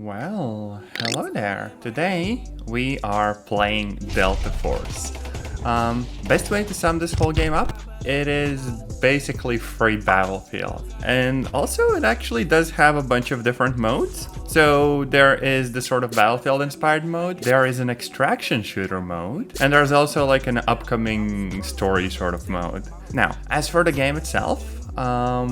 Well, hello there. Today we are playing Delta Force. Best way to sum this whole game up, it is basically free Battlefield. And also it actually does have a bunch of different modes. So there is the sort of Battlefield inspired mode, there is an extraction shooter mode, and there's also like an upcoming story sort of mode. Now, as for the game itself,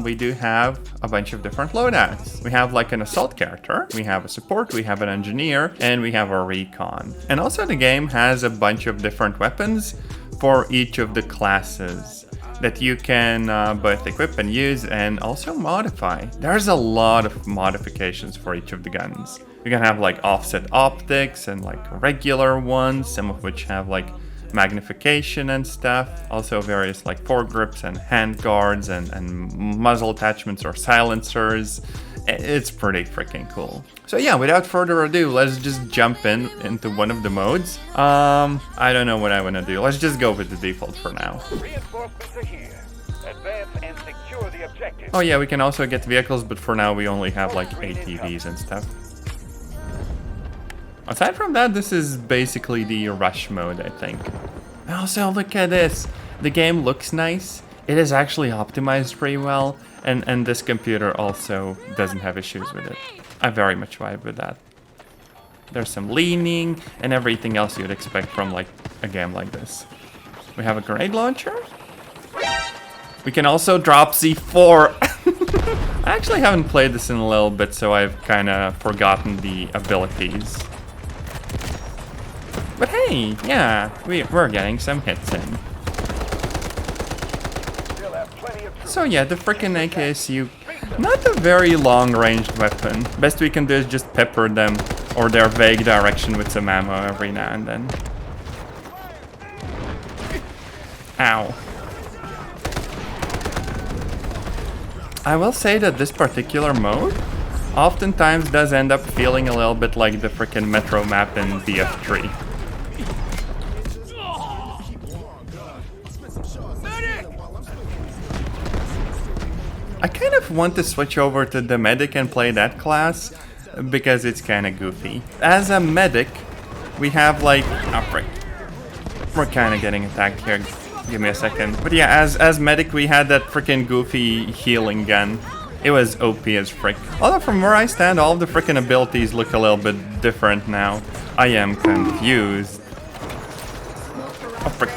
we do have a bunch of different loadouts. We have like an assault character, we have a support, we have an engineer, and we have a recon. And also the game has a bunch of different weapons for each of the classes that you can both equip and use and also modify. There's a lot of modifications for each of the guns. You can have like offset optics and like regular ones, some of which have like magnification and stuff, also various like foregrips and hand guards and muzzle attachments or silencers. It's pretty freaking cool. So yeah, without further ado, let's just jump into one of the modes. I don't know what I want to do. Let's just go with the default for now. Reinforcements are here. Advance and secure the objective. Oh yeah, we can also get vehicles, but for now we only have like ATVs and stuff. Aside from that, this is basically the rush mode, I think. Also, look at this. The game looks nice. It is actually optimized pretty well, and this computer also doesn't have issues with it. I very much vibe with that. There's some leaning and everything else you'd expect from like a game like this. We have a grenade launcher. We can also drop C4. I actually haven't played this in a little bit, so I've kind of forgotten the abilities. But hey, yeah, we're getting some hits in. So yeah, the frickin' AKSU, not a very long-ranged weapon. Best we can do is just pepper them or their vague direction with some ammo every now and then. Ow. I will say that this particular mode oftentimes does end up feeling a little bit like the frickin' Metro map in BF3. I kind of want to switch over to the medic and play that class because it's kind of goofy. As a medic, we have like... Oh, frick. We're kind of getting attacked here. Give me a second. But yeah, as medic, we had that freaking goofy healing gun. It was OP as frick. Although from where I stand, all of the freaking abilities look a little bit different now. I am confused. Oh, frick.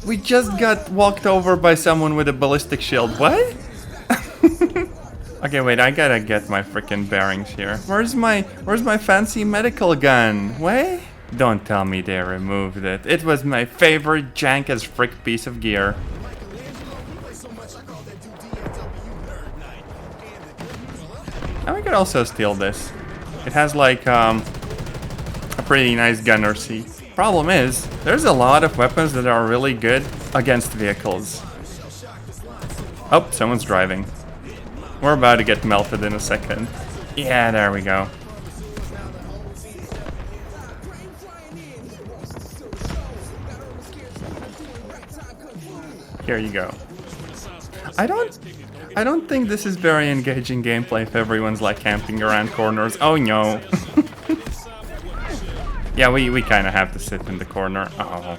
We just got walked over by someone with a ballistic shield. What? Okay, wait, I gotta get my freaking bearings here. Where's my fancy medical gun? What? Don't tell me they removed it. It was my favorite jank as frick piece of gear. And we could also steal this. It has like a pretty nice gunner seat. Problem is, there's a lot of weapons that are really good against vehicles. Oh, someone's driving. We're about to get melted in a second. Yeah, there we go. Here you go. I don't think this is very engaging gameplay if everyone's like camping around corners. Oh no. Yeah, we kind of have to sit in the corner. Oh.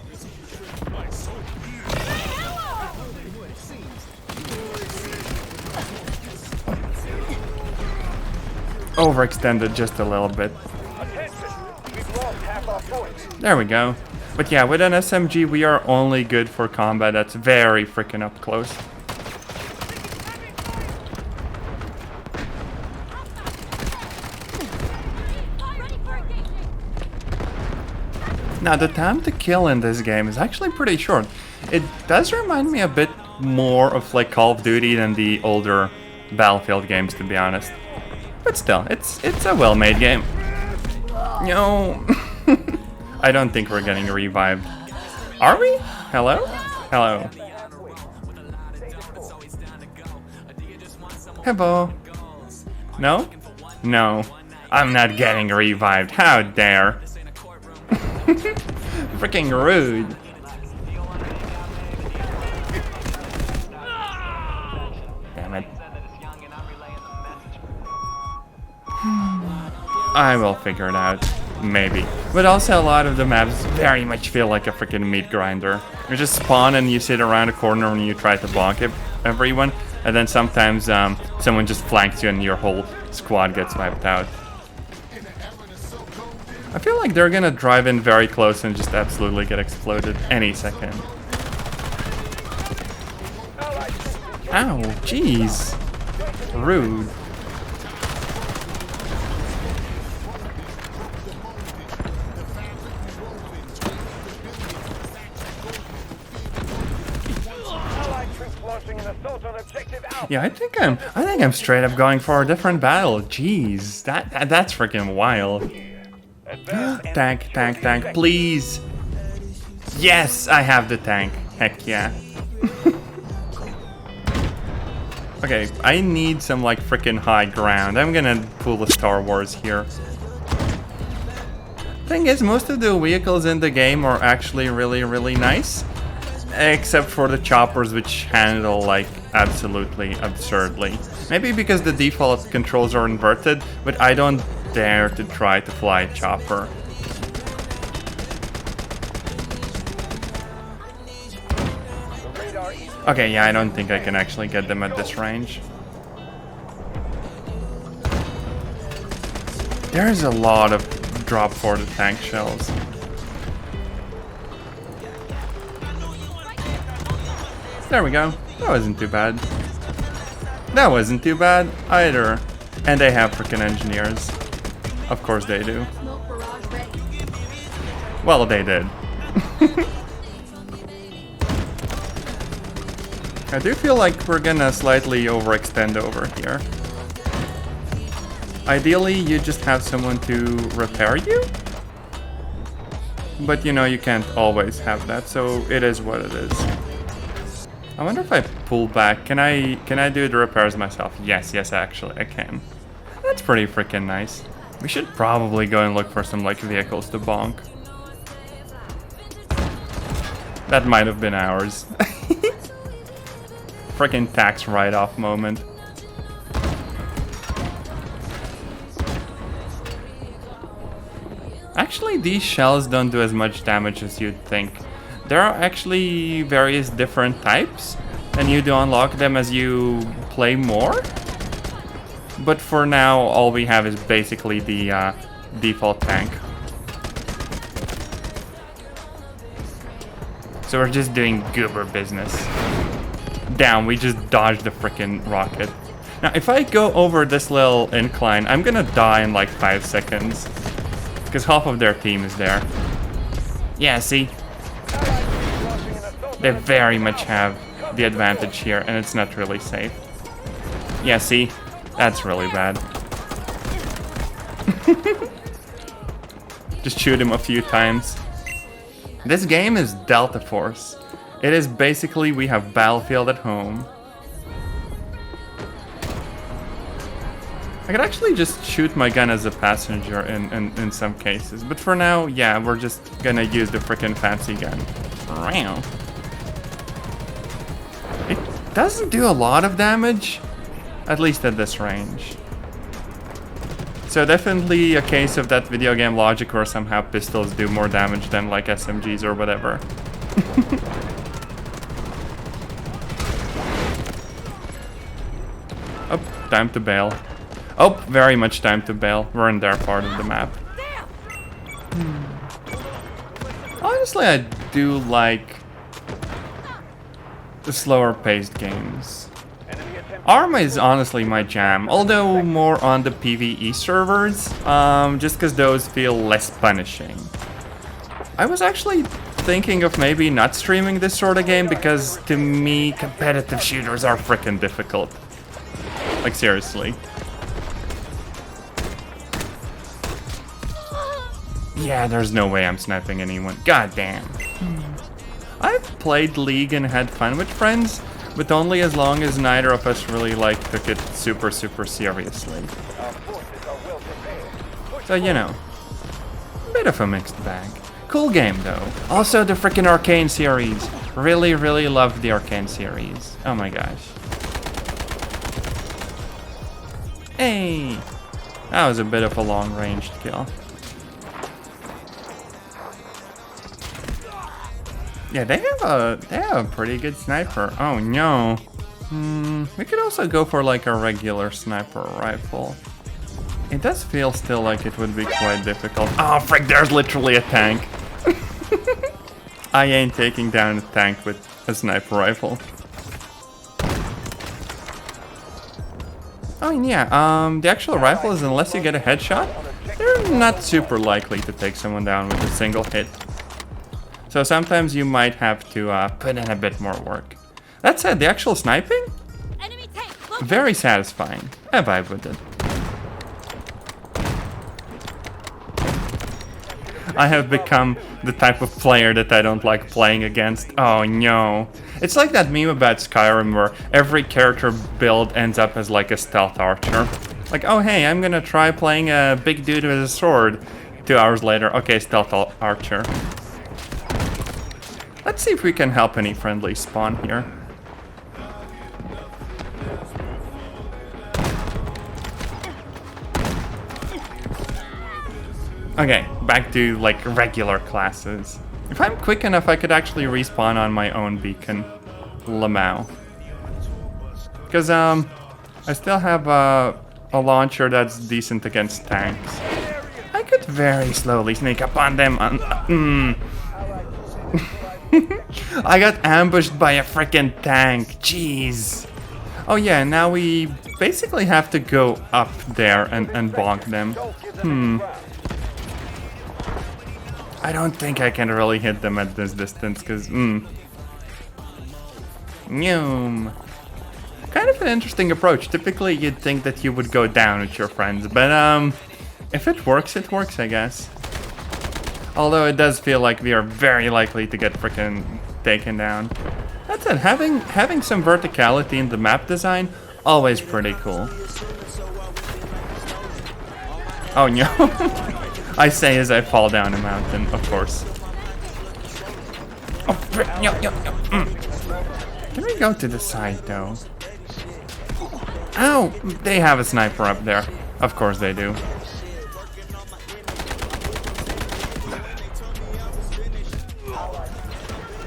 Overextended just a little bit. There we go. But yeah, with an SMG, we are only good for combat that's very freaking up close. Now, the time to kill in this game is actually pretty short. It does remind me a bit more of like Call of Duty than the older Battlefield games, to be honest. But still, it's a well-made game. No, I don't think we're getting revived. Are we? Hello? Hello. Hello. No? No. I'm not getting revived. How dare. Freaking rude. I will figure it out. Maybe. But also a lot of the maps very much feel like a freaking meat grinder. You just spawn and you sit around a corner and you try to bonk everyone. And then sometimes someone just flanks you and your whole squad gets wiped out. I feel like they're gonna drive in very close and just absolutely get exploded any second. Ow, jeez. Rude. Yeah, I think I'm straight up going for a different battle. Jeez, that's freaking wild. Tank, please. Yes, I have the tank. Heck yeah. Okay, I need some like freaking high ground. I'm gonna pull a Star Wars here. Thing is, most of the vehicles in the game are actually really nice. Except for the choppers, which handle like absolutely absurdly. Maybe because the default controls are inverted, but I don't dare to try to fly a chopper. Okay, yeah, I don't think I can actually get them at this range. There's a lot of drop for the tank shells. There we go. That wasn't too bad. That wasn't too bad either. And they have freaking engineers. Of course they do. Well, they did. I do feel like we're gonna slightly overextend over here. Ideally, you just have someone to repair you. But you know, you can't always have that, so it is what it is. I wonder if I pull back. Can I do the repairs myself? Yes, actually I can. That's pretty freaking nice. We should probably go and look for some like vehicles to bonk. That might have been ours. Freaking tax write-off moment. Actually, these shells don't do as much damage as you'd think. There are actually various different types, and you do unlock them as you play more. But for now, all we have is basically the default tank. So we're just doing goober business. Damn, we just dodged the frickin' rocket. Now, if I go over this little incline, I'm gonna die in like 5 seconds. Because half of their team is there. Yeah, see? They very much have the advantage here, and it's not really safe. Yeah, see? That's really bad. Just shoot him a few times. This game is Delta Force. It is basically we have Battlefield at home. I could actually just shoot my gun as a passenger in some cases, but for now, yeah, we're just gonna use the frickin' fancy gun. Wow. It doesn't do a lot of damage, at least at this range. So definitely a case of that video game logic where somehow pistols do more damage than like SMGs or whatever. Oh, time to bail. Oh, very much time to bail. We're in their part of the map. Honestly, I do like the slower paced games. Arma is honestly my jam, although more on the PvE servers, just because those feel less punishing. I was actually thinking of maybe not streaming this sort of game because to me, competitive shooters are freaking difficult. Like seriously. Yeah, there's no way I'm sniping anyone. God damn. I've played League and had fun with friends, but only as long as neither of us really like took it super seriously. So, you know, bit of a mixed bag. Cool game though. Also the freaking Arcane series. Really loved the Arcane series. Oh my gosh. Hey! That was a bit of a long-ranged kill. Yeah, they have a pretty good sniper. Oh no. We could also go for like a regular sniper rifle. It does feel still like it would be quite difficult. Oh frick, there's literally a tank. I ain't taking down a tank with a sniper rifle. Oh and yeah, the actual rifles, unless you get a headshot, they're not super likely to take someone down with a single hit. So sometimes you might have to put in a bit more work. That said, the actual sniping, very satisfying. I vibe with it. I have become the type of player that I don't like playing against. Oh no. It's like that meme about Skyrim where every character build ends up as like a stealth archer. Like, oh hey, I'm gonna try playing a big dude with a sword. 2 hours later, okay, stealth archer. Let's see if we can help any friendlies spawn here. Okay, back to like regular classes. If I'm quick enough, I could actually respawn on my own beacon, lmao. Because I still have a launcher that's decent against tanks. I could very slowly sneak up on them. I got ambushed by a freaking tank. Jeez. Oh yeah, now we basically have to go up there and bonk them. I don't think I can really hit them at this distance, because, Kind of an interesting approach. Typically, you'd think that you would go down with your friends, but, if it works, I guess. Although it does feel like we are very likely to get frickin' taken down. That's it, having some verticality in the map design, always pretty cool. Oh no. I say as I fall down a mountain, of course. Oh, frick, no. Can we go to the side, though? Ow! They have a sniper up there. Of course they do.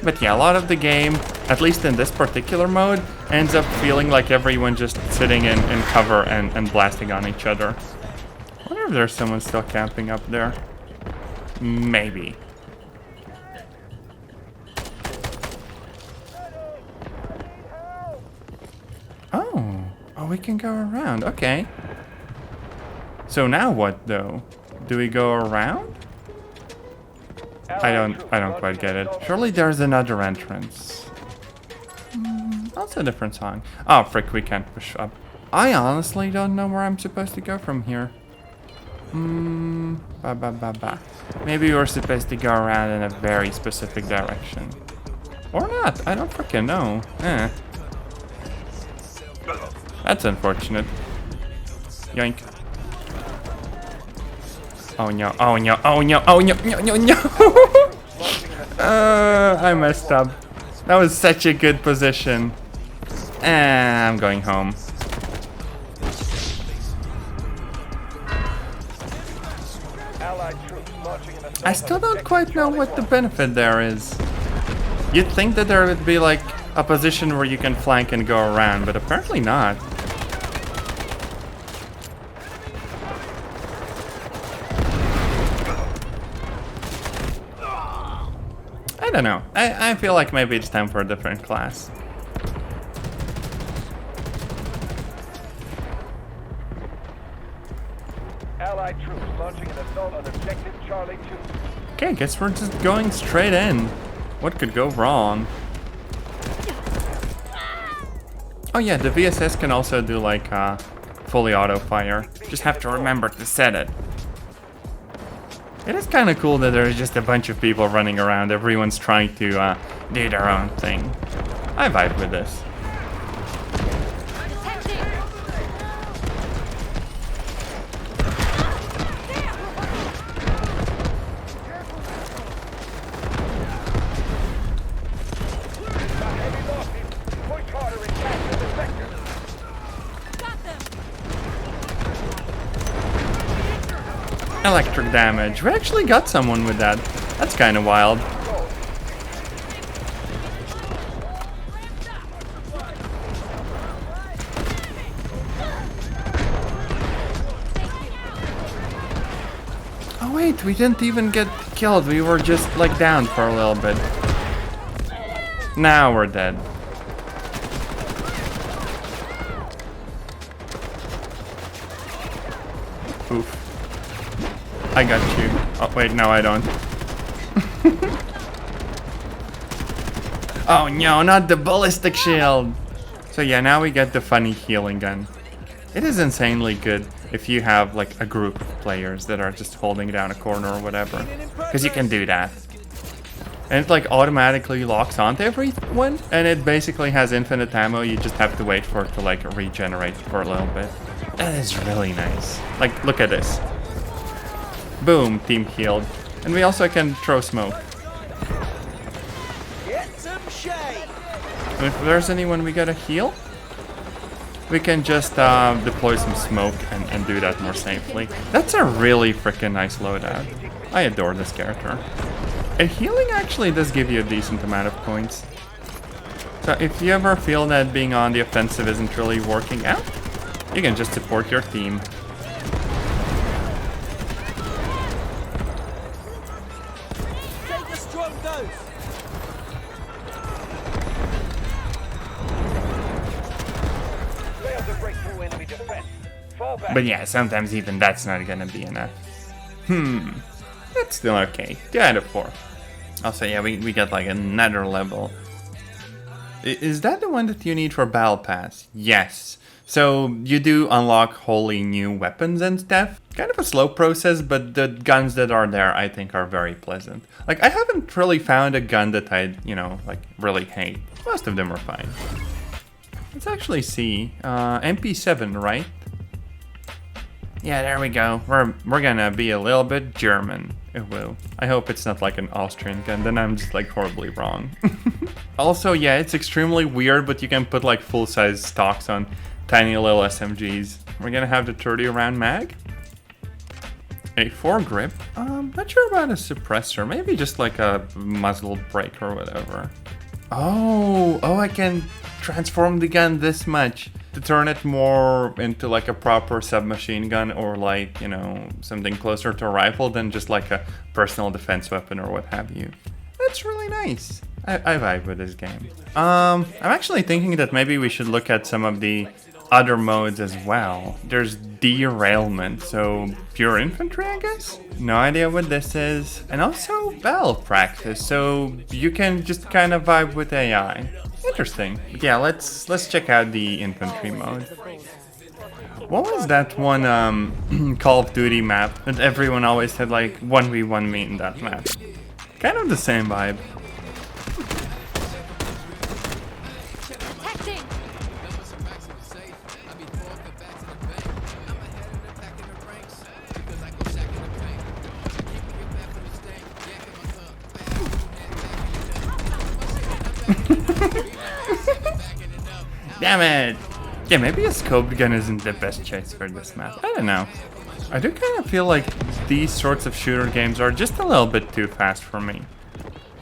But yeah, a lot of the game, at least in this particular mode, ends up feeling like everyone just sitting in cover and blasting on each other. I wonder if there's someone still camping up there. Maybe. Oh, we can go around. Okay. So now what, though? Do we go around? I don't quite get it. Surely there's another entrance. That's a different song. Oh, frick, we can't push up. I honestly don't know where I'm supposed to go from here. Maybe we're supposed to go around in a very specific direction. Or not, I don't freaking know. That's unfortunate. Yoink. Oh no, oh no, oh no, oh no, no. I messed up. That was such a good position. I'm going home. I still don't quite know what the benefit there is. You'd think that there would be like a position where you can flank and go around, but apparently not. I don't know. I feel like maybe it's time for a different class. Allied troops launching an assault on objective Charlie 2. Okay, guess we're just going straight in. What could go wrong? Oh yeah, the VSS can also do like fully auto fire. Just have to remember to set it. It is kind of cool that there's just a bunch of people running around. Everyone's trying to do their own thing. I vibe with this. Electric damage. We actually got someone with that. That's kind of wild. Oh wait, we didn't even get killed. We were just like down for a little bit. Now we're dead. Oof. I got you. Oh wait, no I don't. Oh no, not the ballistic shield! So yeah, now we get the funny healing gun. It is insanely good if you have like a group of players that are just holding down a corner or whatever. Because you can do that. And it like automatically locks onto everyone, and it basically has infinite ammo. You just have to wait for it to like regenerate for a little bit. That is really nice. Like, look at this. Boom, team healed. And we also can throw smoke. And if there's anyone we gotta heal, we can just deploy some smoke and do that more safely. That's a really freaking nice loadout. I adore this character. And healing actually does give you a decent amount of points. So if you ever feel that being on the offensive isn't really working out, you can just support your team. Take a strong dose. Failed to break through enemy defense. Fall back. But yeah, sometimes even that's not gonna be enough. That's still okay. 2 out of 4. Also, yeah, we got like another level. Is that the one that you need for Battle Pass? Yes. So you do unlock wholly new weapons and stuff. Kind of a slow process, but the guns that are there I think are very pleasant. Like, I haven't really found a gun that I, you know, like really hate. Most of them are fine. Let's actually see. MP7, right? Yeah, there we go. We're gonna be a little bit German. Woo. I hope it's not like an Austrian gun, then I'm just like horribly wrong. Also, yeah, it's extremely weird, but you can put like full-size stocks on tiny little SMGs. We're gonna have the 30 round mag. A 4 grip. Not sure about a suppressor. Maybe just like a muzzle brake or whatever. Oh, I can transform the gun this much to turn it more into like a proper submachine gun, or like, you know, something closer to a rifle than just like a personal defense weapon or what have you. That's really nice. I vibe with this game. I'm actually thinking that maybe we should look at some of the other modes as well. There's derailment, so pure infantry, I guess? No idea what this is. And also battle practice, so you can just kind of vibe with AI. Interesting. But yeah, let's check out the infantry mode. What was that one Call of Duty map that everyone always said like 1v1 me in that map? Kind of the same vibe. Damn it! Yeah, maybe a scoped gun isn't the best choice for this map. I don't know. I do kind of feel like these sorts of shooter games are just a little bit too fast for me.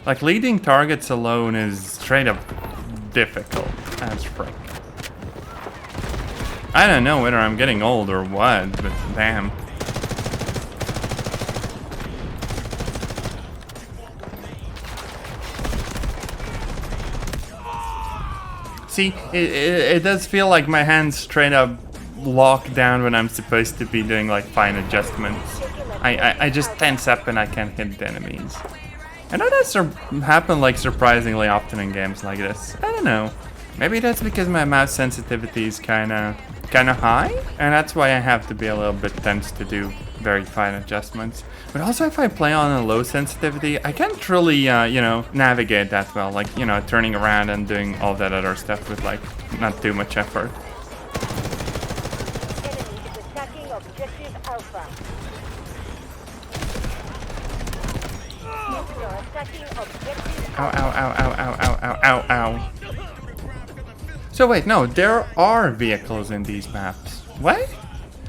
Like, leading targets alone is straight up difficult as frick. I don't know whether I'm getting old or what, but damn. See, it does feel like my hands straight up lock down when I'm supposed to be doing like fine adjustments. I just tense up and I can't hit the enemies. I know that's happen like surprisingly often in games like this. I don't know. Maybe that's because my mouse sensitivity is kinda high, and that's why I have to be a little bit tense to do very fine adjustments. But also, if I play on a low sensitivity, I can't really, you know, navigate that well. Like, you know, turning around and doing all that other stuff with, like, not too much effort. Enemy is attacking objective Alpha. You're attacking objective Ow, ow, ow, ow, ow, ow, ow, ow, ow. So wait, no, there are vehicles in these maps. What?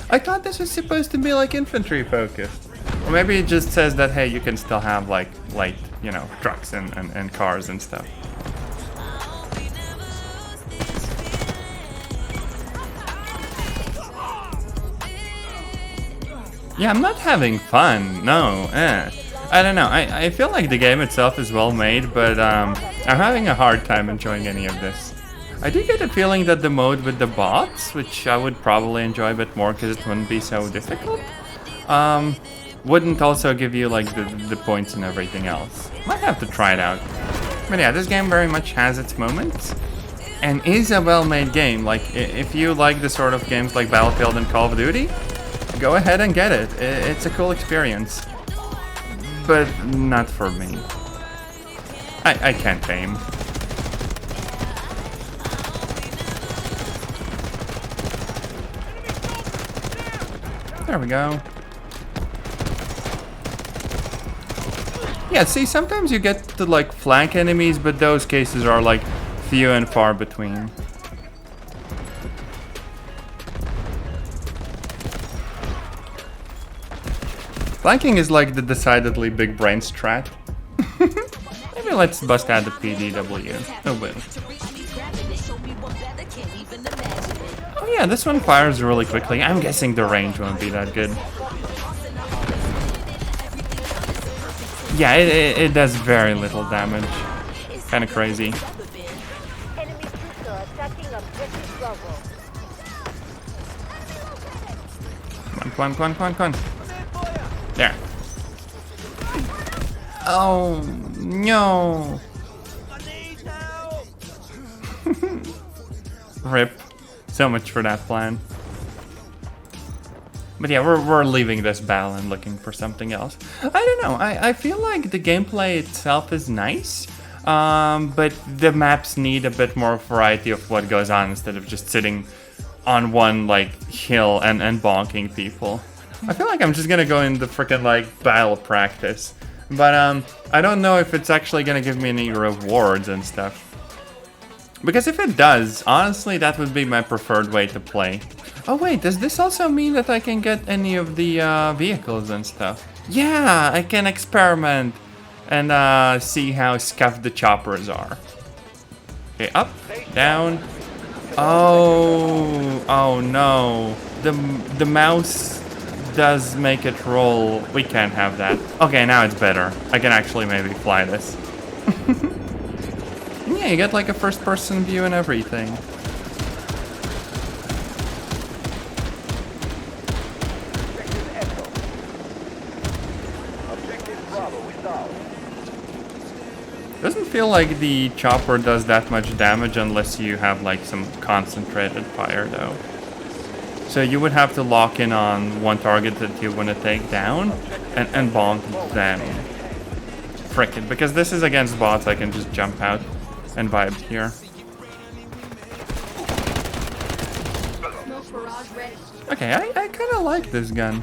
I thought this was supposed to be like infantry focused. Or maybe it just says that, hey, you can still have like light, you know, trucks and cars and stuff. Yeah, I'm not having fun, no, I don't know, I feel like the game itself is well made, but I'm having a hard time enjoying any of this. I do get a feeling that the mode with the bots, which I would probably enjoy a bit more because it wouldn't be so difficult, wouldn't also give you like the points and everything else. Might have to try it out. But yeah, this game very much has its moments and is a well-made game. Like, if you like the sort of games like Battlefield and Call of Duty, go ahead and get it. It's a cool experience. But not for me. I can't aim. There we go. Yeah, see, sometimes you get to like flank enemies, but those cases are like few and far between. Flanking is like the decidedly big brain strat. Maybe let's bust out the PDW. Oh, wait. Oh yeah, this one fires really quickly. I'm guessing the range won't be that good. Yeah, it does very little damage. Kind of crazy. Enemy troops are attacking objective Bravo. Come on. There. Oh, no. Rip. So much for that plan. But yeah, we're leaving this battle and looking for something else. I don't know, I feel like the gameplay itself is nice, but the maps need a bit more variety of what goes on instead of just sitting on one like hill and bonking people. I feel like I'm just gonna go into freaking like battle practice, but I don't know if it's actually gonna give me any rewards and stuff. Because if it does, honestly, that would be my preferred way to play. Oh wait, does this also mean that I can get any of the vehicles and stuff? Yeah, I can experiment and see how scuffed the choppers are. Okay, up, down. Oh no. The mouse does make it roll. We can't have that. Okay, now it's better. I can actually maybe fly this. Yeah, you get like a first-person view and everything. Objective Bravo is down. Doesn't feel like the chopper does that much damage unless you have like some concentrated fire though. So you would have to lock in on one target that you want to take down and bonk them. Frick it, because this is against bots, I can just jump out and vibe here. Okay, I kind of like this gun.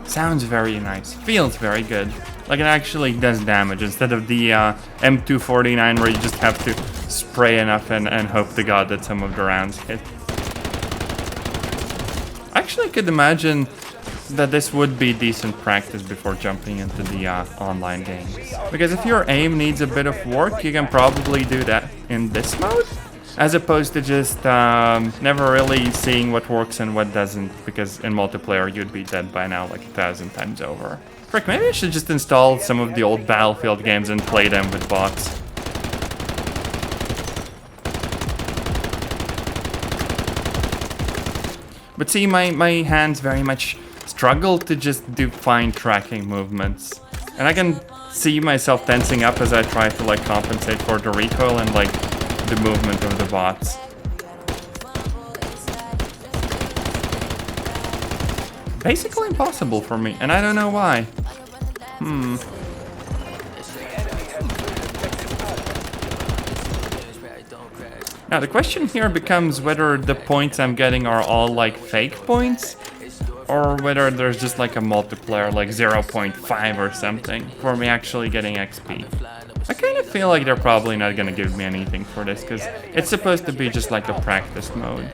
Sounds very nice. Feels very good. Like it actually does damage instead of the M249 where you just have to spray enough and hope to God that some of the rounds hit. I actually could imagine that this would be decent practice before jumping into the online games. Because if your aim needs a bit of work, you can probably do that in this mode, as opposed to just never really seeing what works and what doesn't, because in multiplayer you'd be dead by now like 1,000 times over. Frick, maybe I should just install some of the old Battlefield games and play them with bots. But see, my hands very much struggle to just do fine tracking movements. And I can see myself tensing up as I try to like compensate for the recoil and like the movement of the bots. Basically impossible for me, and I don't know why. Now the question here becomes whether the points I'm getting are all like fake points, or whether there's just like a multiplier like 0.5 or something for me actually getting XP. I kind of feel like they're probably not gonna give me anything for this, because it's supposed to be just like a practice mode.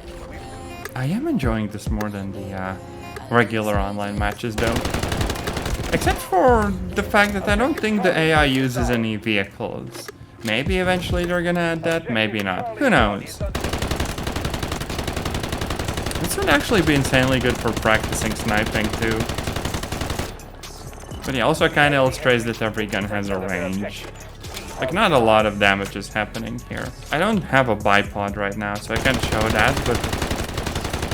I am enjoying this more than the regular online matches though. Except for the fact that I don't think the AI uses any vehicles. Maybe eventually they're gonna add that, maybe not. Who knows? This would actually be insanely good for practicing sniping too. But yeah, also kind of illustrates that every gun has a range. Like, not a lot of damage is happening here. I don't have a bipod right now, so I can't show that, but...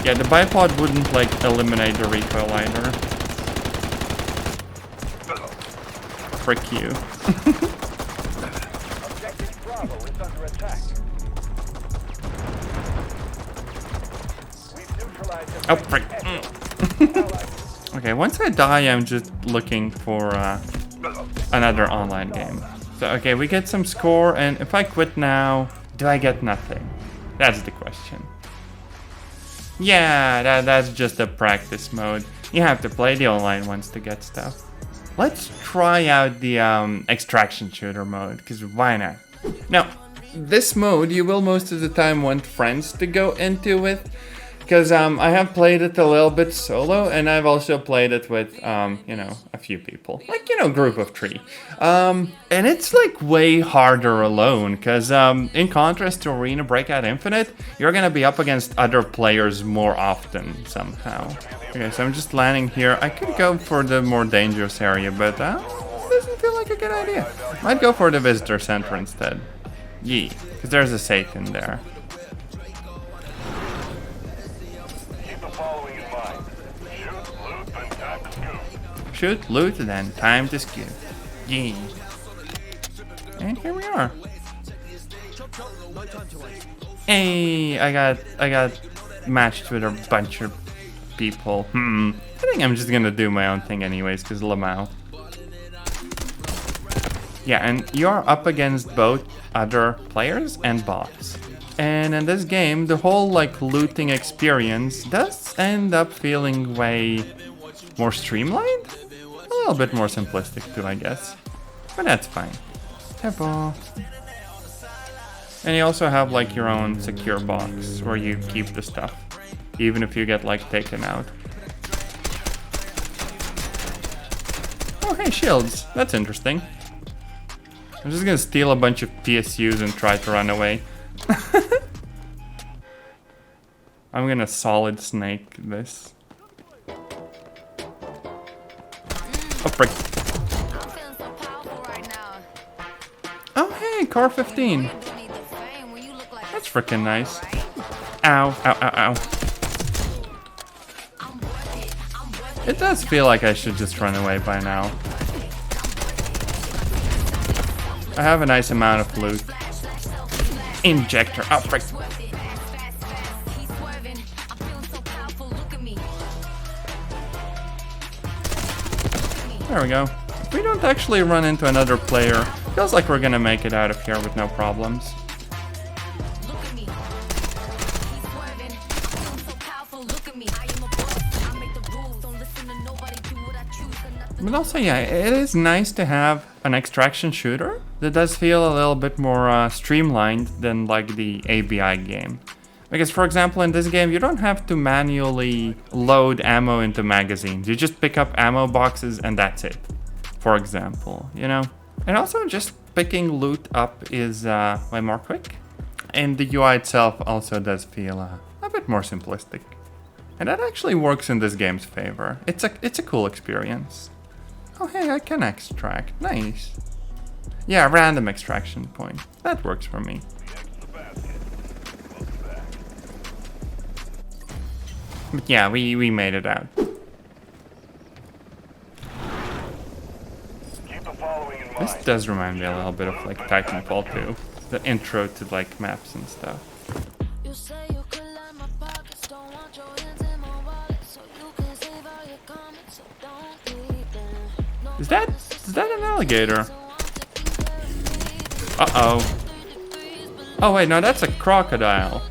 yeah, the bipod wouldn't, like, eliminate the recoil either. Frick you. Objective Bravo is under attack. We've neutralized Oh, frick. Okay, once I die, I'm just looking for another online game. So, okay, we get some score, and if I quit now, do I get nothing? That's the question. Yeah, that's just a practice mode. You have to play the online ones to get stuff. Let's try out the extraction shooter mode, because why not? Now, this mode you will most of the time want friends to go into with, because I have played it a little bit solo, and I've also played it with, you know, a few people. Like, you know, group of 3. And it's like way harder alone, because in contrast to Arena Breakout Infinite, you're gonna be up against other players more often, somehow. Okay, so I'm just landing here. I could go for the more dangerous area, but it doesn't feel like a good idea. Might go for the visitor center instead. Yeah, because there's a safe in there. Shoot, loot, then time to scoop. Yeah. And here we are. Hey, I got matched with a bunch of people. I think I'm just gonna do my own thing anyways, because lmao. Yeah, and you're up against both other players and bots. And in this game, the whole like looting experience does end up feeling way more streamlined? A little bit more simplistic too, I guess. But that's fine. Tempo. And you also have like your own secure box where you keep the stuff, even if you get like taken out. Oh hey, shields. That's interesting. I'm just gonna steal a bunch of PSUs and try to run away. I'm gonna solid snake this. Oh, frick. Oh, hey, car 15. That's freaking nice. Ow, ow, ow, ow. It does feel like I should just run away by now. I have a nice amount of loot. Injector. Oh, frick. There we go. If we don't actually run into another player, feels like we're gonna make it out of here with no problems. But also, yeah, it is nice to have an extraction shooter that does feel a little bit more streamlined than like the ABI game. Because, for example, in this game, you don't have to manually load ammo into magazines. You just pick up ammo boxes and that's it, for example, you know? And also, just picking loot up is way more quick. And the UI itself also does feel a bit more simplistic. And that actually works in this game's favor. It's a cool experience. Oh, hey, I can extract. Nice. Yeah, random extraction point. That works for me. But yeah, we made it out. This does remind me a little bit of like Titanfall 2. The intro to like maps and stuff. Is that an alligator? Uh-oh. Oh wait, no, that's a crocodile.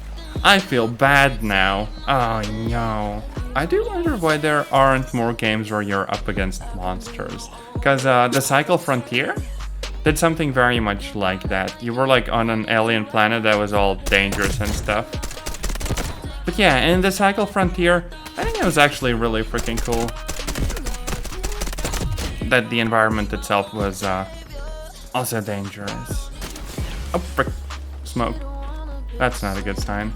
I feel bad now. Oh no. I do wonder why there aren't more games where you're up against monsters. Because the Cycle Frontier did something very much like that. You were like on an alien planet that was all dangerous and stuff. But yeah, in the Cycle Frontier, I think It was actually really freaking cool. That the environment itself was also dangerous. Oh, frick. Smoke. That's not a good sign.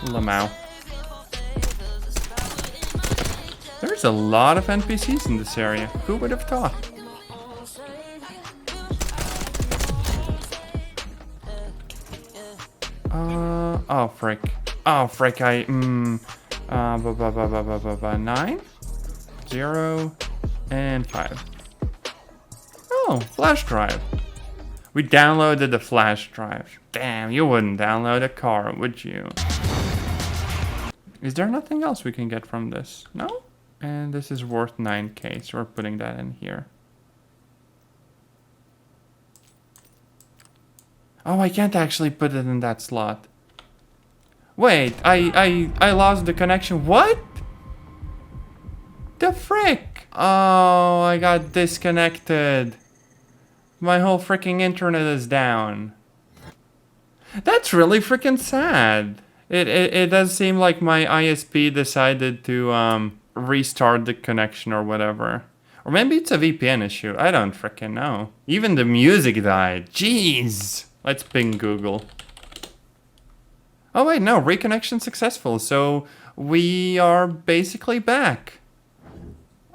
Lmao. There's a lot of NPCs in this area. Who would have thought? Oh frick. Oh frick, 9, 0, and 5. Oh, flash drive. We downloaded the flash drive. Damn, you wouldn't download a car, would you? Is there nothing else we can get from this? No? And this is worth 9k, so we're putting that in here. Oh, I can't actually put it in that slot. Wait, I lost the connection. What? The frick? Oh, I got disconnected. My whole freaking internet is down. That's really freaking sad. It does seem like my ISP decided to restart the connection or whatever. Or maybe it's a VPN issue. I don't freaking know. Even the music died. Jeez. Let's ping Google. Oh wait, no, reconnection successful. So we are basically back.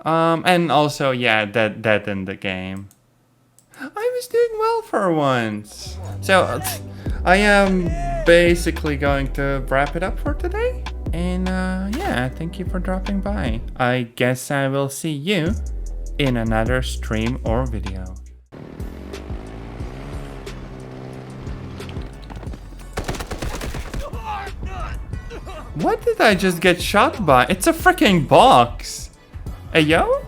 And also, yeah, dead in the game. I was doing well for once. So I am basically going to wrap it up for today. And yeah, thank you for dropping by. I guess I will see you in another stream or video. What did I just get shot by? It's a freaking box. Hey, yo?